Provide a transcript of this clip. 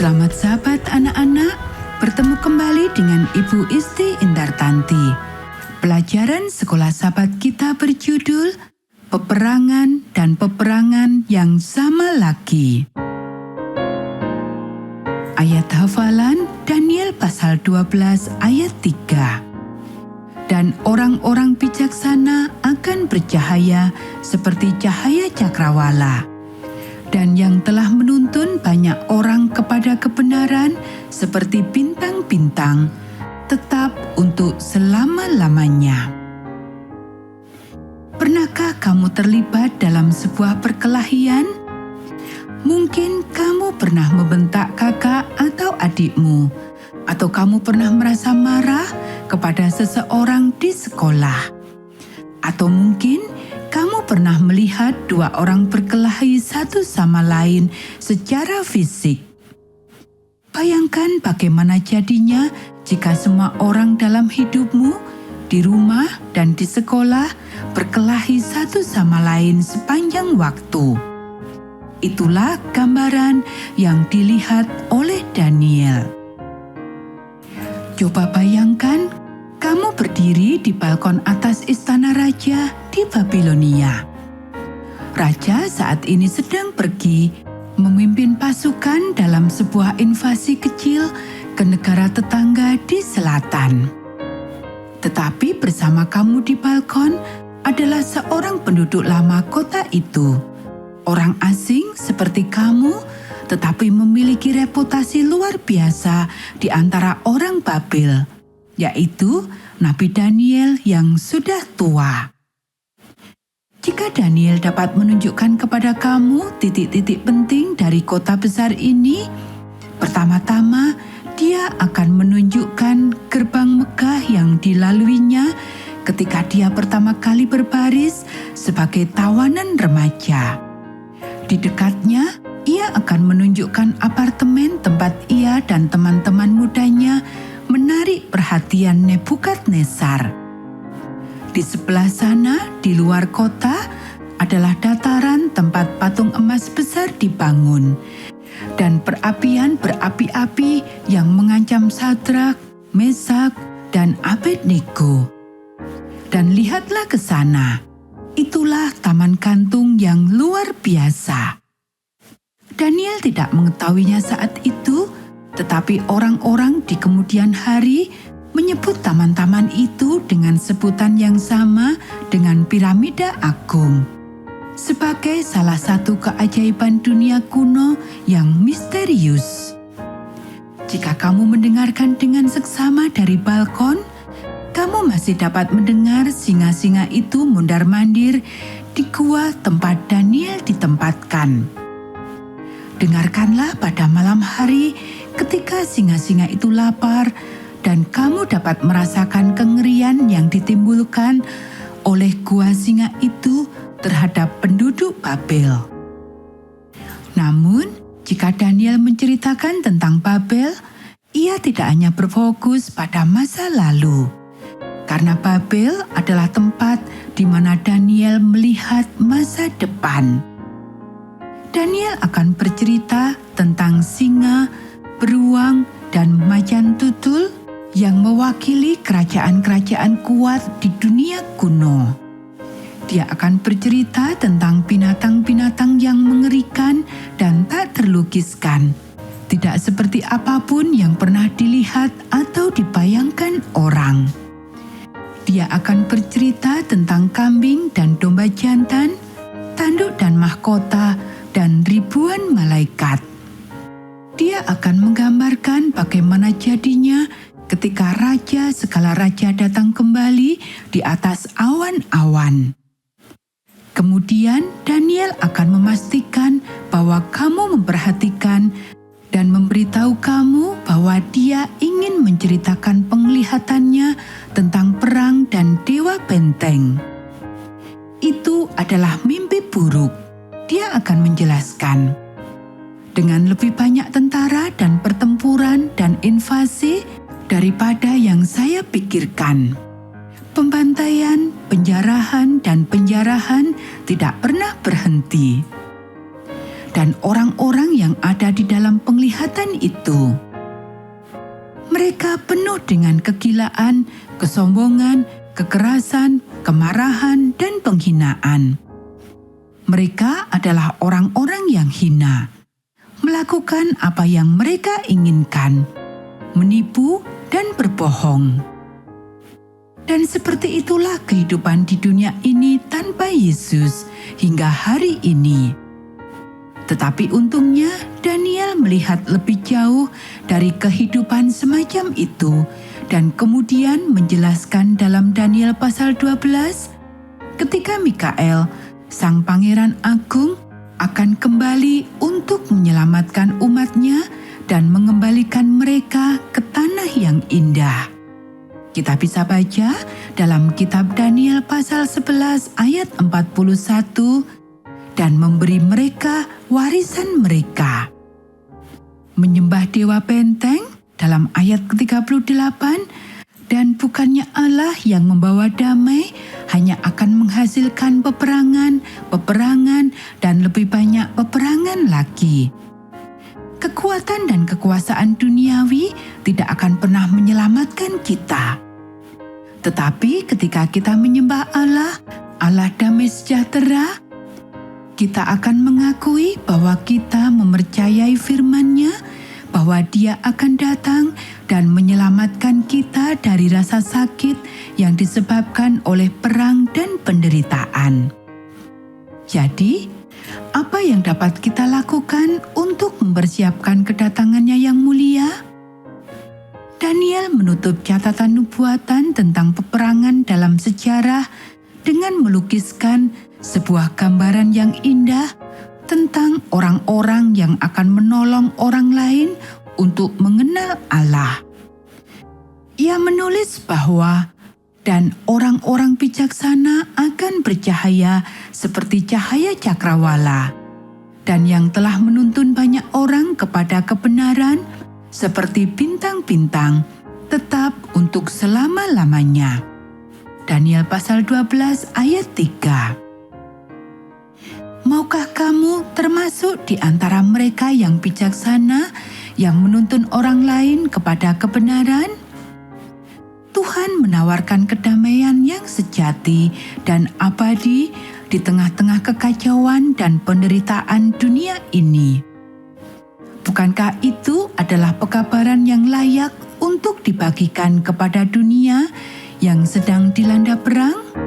Selamat sahabat anak-anak, bertemu kembali dengan Ibu Isti Indartanti. Pelajaran sekolah sahabat kita berjudul Peperangan dan Peperangan yang Sama Lagi. Ayat hafalan Daniel pasal 12 ayat 3. Dan orang-orang bijaksana akan bercahaya seperti cahaya cakrawala. Dan yang telah menuntun banyak orang kepada kebenaran seperti bintang-bintang, tetap untuk selama-lamanya. Pernahkah kamu terlibat dalam sebuah perkelahian? Mungkin kamu pernah membentak kakak atau adikmu, atau kamu pernah merasa marah kepada seseorang di sekolah. Atau mungkin kamu pernah melihat dua orang berkelahi satu sama lain secara fisik. Bayangkan bagaimana jadinya jika semua orang dalam hidupmu, di rumah dan di sekolah, berkelahi satu sama lain sepanjang waktu. Itulah gambaran yang dilihat oleh Daniel. Coba bayangkan kamu berdiri di balkon atas istana raja di Babilonia. Raja saat ini sedang pergi memimpin pasukan dalam sebuah invasi kecil ke negara tetangga di selatan. Tetapi bersama kamu di balkon adalah seorang penduduk lama kota itu. Orang asing seperti kamu, tetapi memiliki reputasi luar biasa di antara orang Babel, yaitu Nabi Daniel yang sudah tua. Jika Daniel dapat menunjukkan kepada kamu titik-titik penting dari kota besar ini, pertama-tama dia akan menunjukkan gerbang megah yang dilaluinya ketika dia pertama kali berbaris sebagai tawanan remaja. Di dekatnya, ia akan menunjukkan apartemen tempat ia dan teman-teman mudanya menarik perhatian Nebukadnezar. Di sebelah sana, di luar kota, adalah dataran tempat patung emas besar dibangun, dan perapian berapi-api yang mengancam Sadrak, Mesak, dan Abednego. Dan lihatlah ke sana, itulah taman gantung yang luar biasa. Daniel tidak mengetahuinya saat itu, tetapi orang-orang di kemudian hari menyebut taman-taman itu dengan sebutan yang sama dengan piramida agung, sebagai salah satu keajaiban dunia kuno yang misterius. Jika kamu mendengarkan dengan seksama dari balkon, kamu masih dapat mendengar singa-singa itu mondar-mandir di gua tempat Daniel ditempatkan. Dengarkanlah pada malam hari ketika singa-singa itu lapar dan kamu dapat merasakan kengerian yang ditimbulkan oleh gua singa itu terhadap penduduk Babel. Namun, jika Daniel menceritakan tentang Babel, ia tidak hanya berfokus pada masa lalu, karena Babel adalah tempat di mana Daniel melihat masa depan. Daniel akan bercerita tentang singa, beruang, dan macan tutul yang mewakili kerajaan-kerajaan kuat di dunia kuno. Dia akan bercerita tentang binatang-binatang yang mengerikan dan tak terlukiskan, tidak seperti apapun yang pernah dilihat atau dibayangkan orang. Dia akan bercerita tentang kambing dan domba jantan, tanduk dan mahkota, dan ribuan malaikat. Dia akan menggambarkan bagaimana jadinya ketika raja segala raja datang kembali di atas awan-awan. Kemudian Daniel akan memastikan bahwa kamu memperhatikan dan memberitahu kamu bahwa dia ingin menceritakan penglihatannya tentang perang dan dewa benteng. Itu adalah mimpi buruk. Dia akan menjelaskan. Dengan lebih banyak tentara dan pertempuran dan invasi daripada yang saya pikirkan. Pembantaian, penjarahan, dan penjarahan tidak pernah berhenti. dan orang-orang yang ada di dalam penglihatan itu. Mereka penuh dengan kegilaan, kesombongan, kekerasan, kemarahan, dan penghinaan. Mereka adalah orang-orang yang hina, melakukan apa yang mereka inginkan, menipu dan berbohong. Dan seperti itulah kehidupan di dunia ini tanpa Yesus hingga hari ini. Tetapi untungnya Daniel melihat lebih jauh dari kehidupan semacam itu dan kemudian menjelaskan dalam Daniel pasal 12 ketika Mikael, sang pangeran agung, akan kembali untuk menyelamatkan umatnya dan mengembalikan mereka ke tanah yang indah. Kita bisa baca dalam kitab Daniel pasal 11 ayat 41, dan memberi mereka warisan mereka. Menyembah dewa benteng dalam ayat ke-38, dan bukannya Allah yang membawa damai hanya akan menghasilkan peperangan, dan lebih banyak peperangan lagi. Kekuatan dan kekuasaan duniawi tidak akan pernah menyelamatkan kita. Tetapi ketika kita menyembah Allah, Allah damai sejahtera, kita akan mengakui bahwa kita mempercayai firman-Nya, bahwa Dia akan datang dan menyelamatkan kita dari rasa sakit yang disebabkan oleh perang dan penderitaan. Jadi, apa yang dapat kita lakukan untuk mempersiapkan kedatangannya yang mulia? Daniel menutup catatan nubuatan tentang peperangan dalam sejarah dengan melukiskan sebuah gambaran yang indah tentang orang-orang yang akan menolong orang lain untuk mengenal Allah. Ia menulis bahwa dan orang-orang bijaksana akan bercahaya seperti cahaya cakrawala, dan yang telah menuntun banyak orang kepada kebenaran seperti bintang-bintang, tetap untuk selama-lamanya. Daniel pasal 12 ayat 3. Maukah kamu termasuk di antara mereka yang bijaksana, yang menuntun orang lain kepada kebenaran? Tuhan menawarkan kedamaian yang sejati dan abadi di tengah-tengah kekacauan dan penderitaan dunia ini. Bukankah itu adalah pekabaran yang layak untuk dibagikan kepada dunia yang sedang dilanda perang?